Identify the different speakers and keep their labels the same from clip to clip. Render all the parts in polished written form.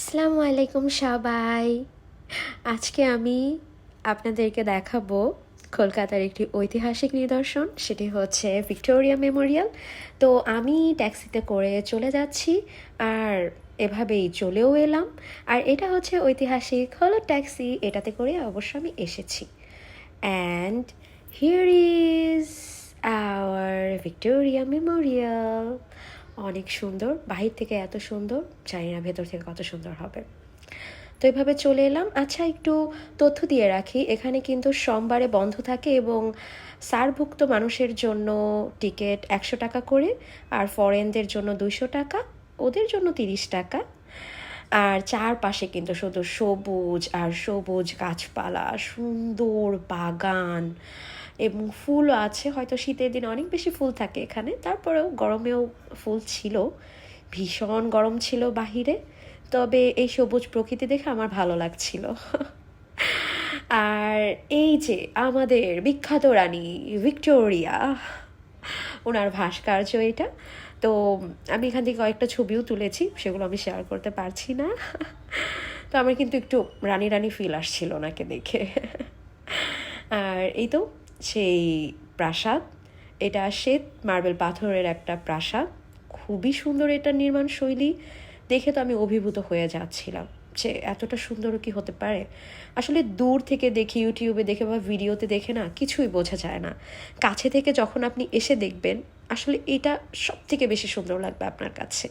Speaker 1: আসসালামু আলাইকুম সবাই। আজকে আমি আপনাদেরকে দেখাবো কলকাতার একটি ঐতিহাসিক নিদর্শন, সেটি হচ্ছে ভিক্টোরিয়া মেমোরিয়াল। তো আমি ট্যাক্সিতে করে চলে যাচ্ছি আর এভাবেই চলেও এলাম। আর এটা হচ্ছে ঐতিহাসিক হলো ট্যাক্সি, এটাতে করে অবশ্য আমি এসেছি। And here is our Victoria Memorial. অনেক সুন্দর, বাহির থেকে এত সুন্দর, জানি না ভেতর থেকে কত সুন্দর হবে। তো এভাবে চলে এলাম। আচ্ছা, একটু তথ্য দিয়ে রাখি, এখানে কিন্তু সোমবারে বন্ধ থাকে এবং সারভুক্ত মানুষের জন্য টিকিট 100 টাকা করে, আর ফরেনদের জন্য 200 টাকা, ওদের জন্য 30 টাকা। আর চারপাশে কিন্তু শুধু সবুজ আর সবুজ গাছপালা, সুন্দর বাগান এবং ফুলও আছে। হয়তো শীতের দিনে অনেক বেশি ফুল থাকে এখানে, তারপরেও গরমেও ফুল ছিল। ভীষণ গরম ছিল বাহিরে, তবে এই সবুজ প্রকৃতি দেখে আমার ভালো লাগছিল। আর এই যে আমাদের বিখ্যাত রানী ভিক্টোরিয়া, ওনার ভাস্কর্য এটা। তো আমি এখান থেকে কয়েকটা ছবিও তুলেছি, সেগুলো আমি শেয়ার করতে পারছি না। তো আমার কিন্তু একটু রানী রানী ফিল আসছিল ওনাকে দেখে। আর এই তো সেই প্রাসাদ, এটা শ্বেত মার্বেল পাথরের একটা প্রাসাদ, খুবই সুন্দর এটার নির্মাণ শৈলী। দেখে তো আমি অভিভূত হয়ে যাচ্ছিলাম যে এতটা সুন্দর কি হতে পারে। আসলে দূর থেকে দেখি, ইউটিউবে দেখে বা ভিডিওতে দেখে না কিছুই বোঝা যায় না। কাছে থেকে যখন আপনি এসে দেখবেন, আসলে এটা সব থেকে বেশি সুন্দর লাগবে আপনার কাছে।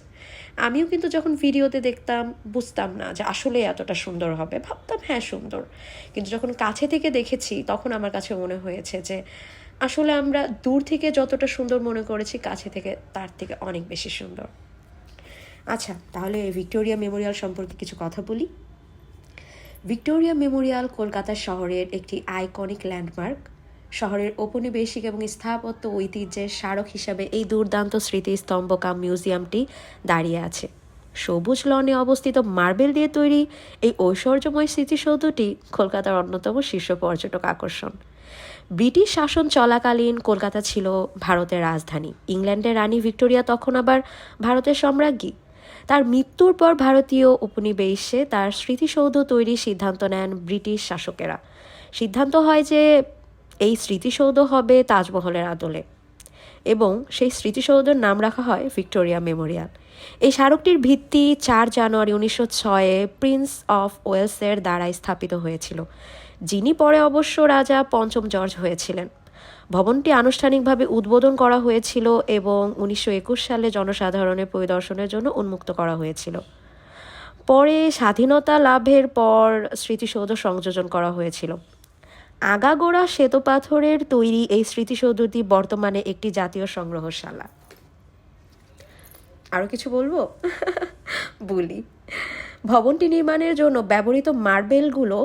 Speaker 1: আমিও কিন্তু যখন ভিডিওতে দেখতাম বুঝতাম না যে আসলে এতটা সুন্দর হবে, ভাবতাম হ্যাঁ সুন্দর, কিন্তু যখন কাছে থেকে দেখেছি তখন আমার কাছে মনে হয়েছে যে আসলে আমরা দূর থেকে যতটা সুন্দর মনে করেছি, কাছে থেকে তার থেকে অনেক বেশি সুন্দর। আচ্ছা, তাহলে ভিক্টোরিয়া মেমোরিয়াল সম্পর্কে কিছু কথা বলি। ভিক্টোরিয়া মেমোরিয়াল কলকাতা শহরের একটি আইকনিক ল্যান্ডমার্ক। শহরের ঔপনিবেশিক এবং স্থাপত্য ঐতিহ্যের স্মারক হিসাবে এই দুর্দান্ত স্মৃতিস্তম্ভ কাম মিউজিয়ামটি দাঁড়িয়ে আছে। সবুজ লনে অবস্থিত মার্বেল দিয়ে তৈরি এই ঐশ্বর্যময় স্মৃতিসৌধটি কলকাতার অন্যতম শীর্ষ পর্যটক আকর্ষণ। ব্রিটিশ শাসন চলাকালীন কলকাতা ছিল ভারতের রাজধানী। ইংল্যান্ডের রানী ভিক্টোরিয়া তখন আবার ভারতের সম্রাজ্ঞী। তার মৃত্যুর পর ভারতীয় উপনিবেশে তার স্মৃতিসৌধ তৈরির সিদ্ধান্ত নেন ব্রিটিশ শাসকেরা। সিদ্ধান্ত হয় যে এই স্মৃতিসৌধ হবে তাজমহলের আদলে, এবং সেই স্মৃতিসৌধের নাম রাখা হয় ভিক্টোরিয়া মেমোরিয়াল। এই স্মারকটির ভিত্তি 4 জানুয়ারি 1906-এ প্রিন্স অফ ওয়েলসের দ্বারা স্থাপিত হয়েছিল, যিনি পরে অবশ্য রাজা পঞ্চম জর্জ হয়েছিলেন। ভবনটি আনুষ্ঠানিকভাবে উদ্বোধন করা হয়েছিল এবং 1921 সালে জনসাধারণের পরিদর্শনের জন্য উন্মুক্ত করা হয়েছিল। পরে স্বাধীনতা লাভের পর স্মৃতিসৌধ সংযোজন করা হয়েছিল। আগাগোড়া শ্বেতপাথরের তৈরি এই স্মৃতিসৌধটি বর্তমানে একটি জাতীয় সংগ্রহশালা। আরও কিছু বলবো? বলি। ভবনটি নির্মাণের জন্য ব্যবহৃত মার্বেলগুলো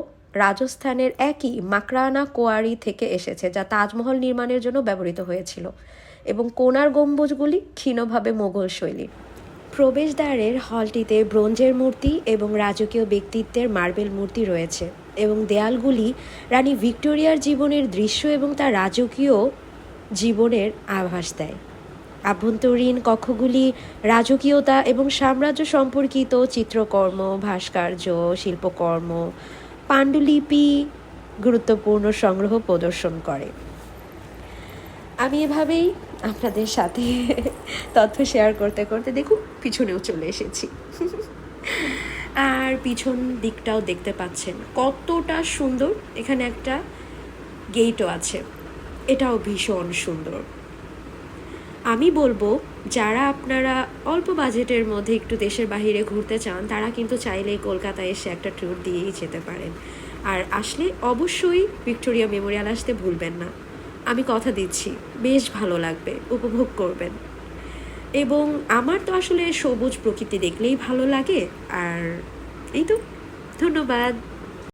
Speaker 1: রাজস্থানের একই মাকরানা কোয়ারি থেকে এসেছে, যা তাজমহল নির্মাণের জন্য ব্যবহৃত হয়েছিল, এবং কোণার গম্বুজগুলি ক্ষীণভাবে মোগল শৈলীর। প্রবেশদ্বারের হলটিতে ব্রোঞ্জের মূর্তি এবং রাজকীয় ব্যক্তিত্বের মার্বেল মূর্তি রয়েছে, এবং দেয়ালগুলি রানী ভিক্টোরিয়ার জীবনের দৃশ্য এবং তার রাজকীয় জীবনের আভাস দেয়। আভ্যন্তরীণ কক্ষগুলি রাজকীয়তা এবং সাম্রাজ্য সম্পর্কিত চিত্রকর্ম, ভাস্কর্য, শিল্পকর্ম, পাণ্ডুলিপি গুরুত্বপূর্ণ সংগ্রহ প্রদর্শন করে। আমি এভাবেই আপনাদের সাথে তথ্য শেয়ার করতে করতে দেখুন পিছনেও চলে এসেছি। আর পিছন দিকটাও দেখতে পাচ্ছেন কতটা সুন্দর। এখানে একটা গেটও আছে, এটাও ভীষণ সুন্দর। আমি বলবো যারা আপনারা অল্প বাজেটের মধ্যে একটু দেশের বাইরে ঘুরতে চান, তারা কিন্তু চাইলেই কলকাতায় এসে একটা ট্যুর দিয়েই যেতে পারেন। আর আসলে অবশ্যই ভিক্টোরিয়া মেমোরিয়াল আসতে ভুলবেন না। আমি কথা দিচ্ছি বেশ ভালো লাগবে, উপভোগ করবেন। এবং আমার তো আসলে সবুজ প্রকৃতি দেখলেই ভালো লাগে। আর এই তো, ধন্যবাদ।